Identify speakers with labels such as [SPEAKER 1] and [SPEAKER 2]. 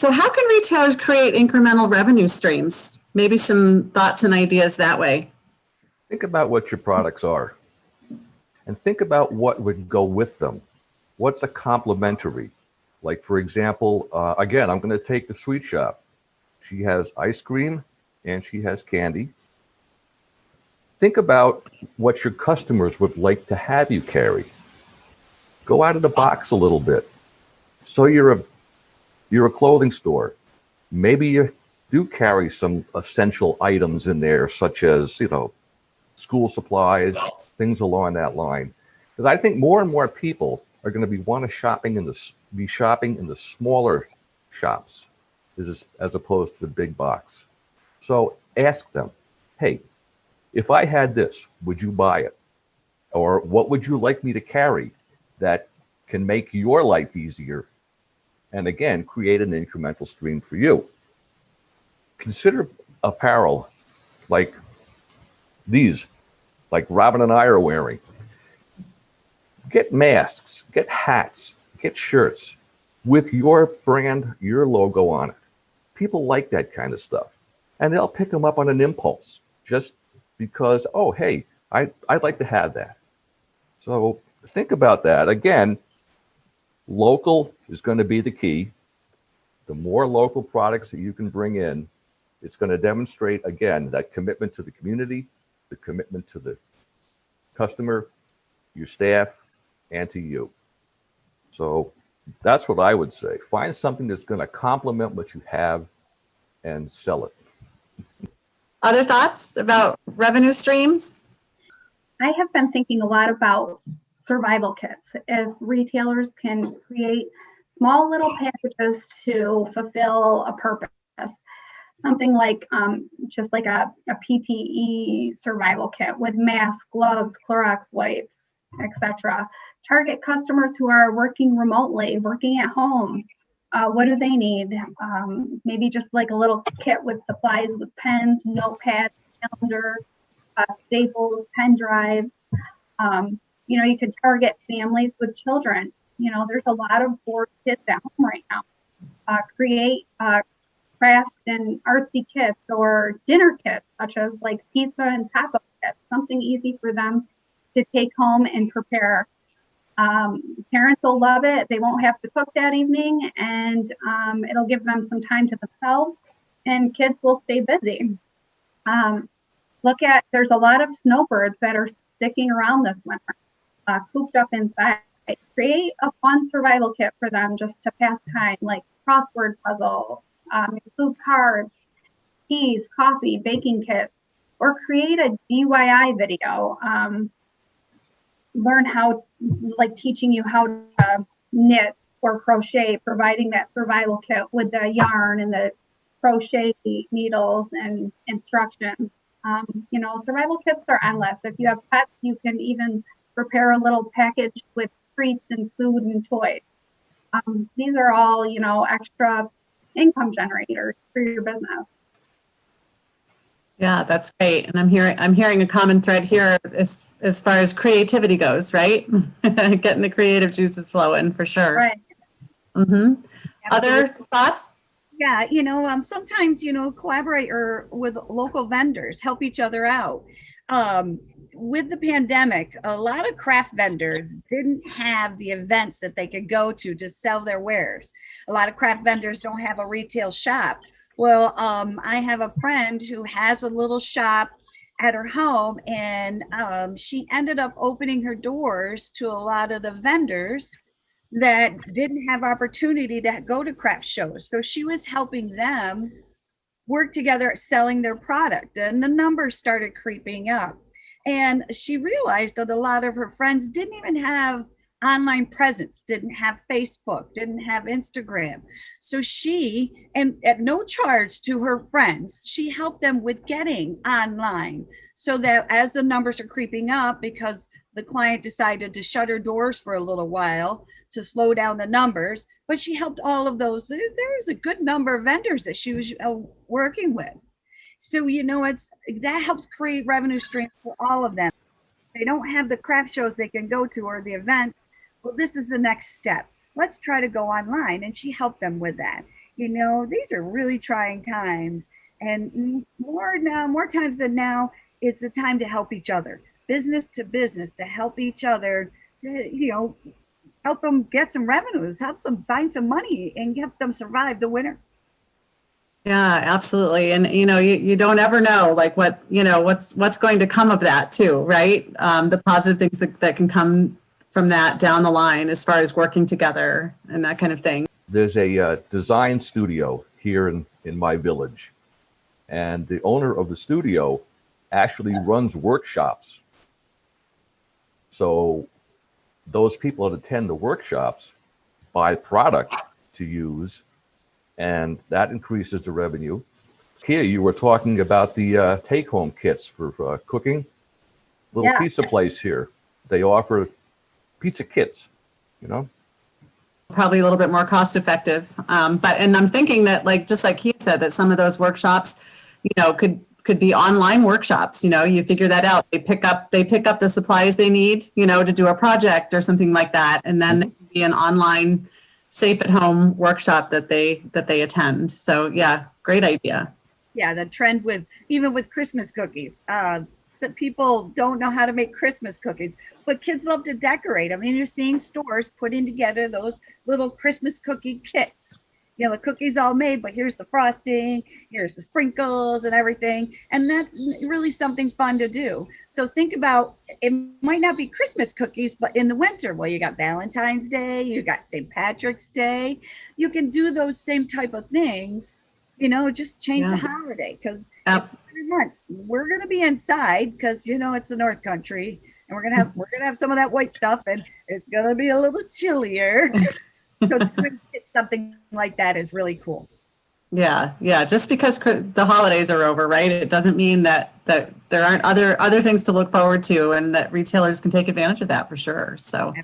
[SPEAKER 1] So how can retailers create incremental revenue streams? Maybe some thoughts and ideas that way.
[SPEAKER 2] Think about what your products are and think about what would go with them. What's a complementary? Like, for example, again, I'm going to take the sweet shop. She has ice cream and she has candy. Think about what your customers would like to have you carry. Go out of the box a little bit. So you're a clothing store. Maybe you do carry some essential items in there, such as, school supplies, things along that line. Because I think more and more people are going to be shopping in the smaller shops as opposed to the big box. So ask them, hey, if I had this, would you buy it? Or what would you like me to carry that can make your life easier? And again, create an incremental stream for you. Consider apparel like these, like Robin and I are wearing. Get masks, get hats, get shirts with your brand, your logo on it. People like that kind of stuff. And they'll pick them up on an impulse just because, oh, hey, I'd like to have that. So think about that. Again, local is going to be the key. The more local products that you can bring in, it's going to demonstrate, again, that commitment to the community, the commitment to the customer, your staff, and to you. So that's what I would say. Find something that's going to complement what you have and sell it.
[SPEAKER 1] Other thoughts about revenue streams?
[SPEAKER 3] I have been thinking a lot about survival kits. If retailers can create small little packages to fulfill a purpose, something like just like a PPE survival kit with masks, gloves, Clorox wipes, etc. Target customers who are working remotely, working at home. What do they need? Maybe just like a little kit with supplies with pens, notepads, calendars, staples, pen drives. You could target families with children. There's a lot of bored kids at home right now. Create craft and artsy kits or dinner kits, such as like pizza and taco kits, something easy for them to take home and prepare. Parents will love it. They won't have to cook that evening, and it'll give them some time to themselves, and kids will stay busy. There's a lot of snowbirds that are sticking around this winter, cooped up inside. Create a fun survival kit for them just to pass time, like crossword puzzles, include cards, teas, coffee, baking kits, or create a DIY video. Learn how, like teaching you how to knit or crochet, providing that survival kit with the yarn and the crochet needles and instructions. Survival kits are endless. If you have pets, you can even prepare a little package with treats and food and toys. These are all, extra income generators for your business.
[SPEAKER 1] Yeah, that's great. And I'm hearing a common thread here as far as creativity goes, right? Getting the creative juices flowing for sure.
[SPEAKER 3] Right.
[SPEAKER 1] Mm-hmm. Other thoughts?
[SPEAKER 4] Yeah, sometimes, collaborate with local vendors, help each other out. With the pandemic, a lot of craft vendors didn't have the events that they could go to sell their wares. A lot of craft vendors don't have a retail shop. Well, I have a friend who has a little shop at her home, and she ended up opening her doors to a lot of the vendors that didn't have opportunity to go to craft shows. So she was helping them work together selling their product, and the numbers started creeping up. And she realized that a lot of her friends didn't even have online presence, didn't have Facebook, didn't have Instagram. So she, and at no charge to her friends, she helped them with getting online, so that as the numbers are creeping up, because the client decided to shut her doors for a little while to slow down the numbers, but she helped all of those. There was a good number of vendors that she was working with. So, that helps create revenue streams for all of them. They don't have the craft shows they can go to or the events. Well, this is the next step. Let's try to go online. And she helped them with that. These are really trying times. And more times than now is the time to help each other, business to business, to help each other, to, help them get some revenues, help them find some money and help them survive the winter.
[SPEAKER 1] Yeah, absolutely. And, you don't ever know like what's going to come of that too, right? The positive things that can come from that down the line as far as working together and that kind of thing.
[SPEAKER 2] There's a design studio here in my village, and the owner of the studio actually runs workshops. So those people that attend the workshops buy product to use, and that increases the revenue. Kiah, you were talking about the take-home kits for cooking. Little pizza place here. They offer pizza kits,
[SPEAKER 1] Probably a little bit more cost effective. And I'm thinking that just like Kiah said, that some of those workshops, could be online workshops. You figure that out. They pick up the supplies they need, to do a project or something like that. And then there can be an online safe at home workshop that they attend. So yeah, great idea.
[SPEAKER 4] Yeah, the trend even with Christmas cookies. So people don't know how to make Christmas cookies, but kids love to decorate. I mean, you're seeing stores putting together those little Christmas cookie kits. The cookie's all made, but here's the frosting, here's the sprinkles and everything. And that's really something fun to do. So think about, it might not be Christmas cookies, but in the winter, well, you got Valentine's Day, you got St. Patrick's Day. You can do those same type of things, just change the holiday, because it's 3 months. We're going to be inside because, it's the North Country, and we're going to have some of that white stuff, and it's going to be a little chillier. So doing something like that is really cool. Yeah.
[SPEAKER 1] Just because the holidays are over, right? It doesn't mean that there aren't other things to look forward to, and that retailers can take advantage of that for sure. So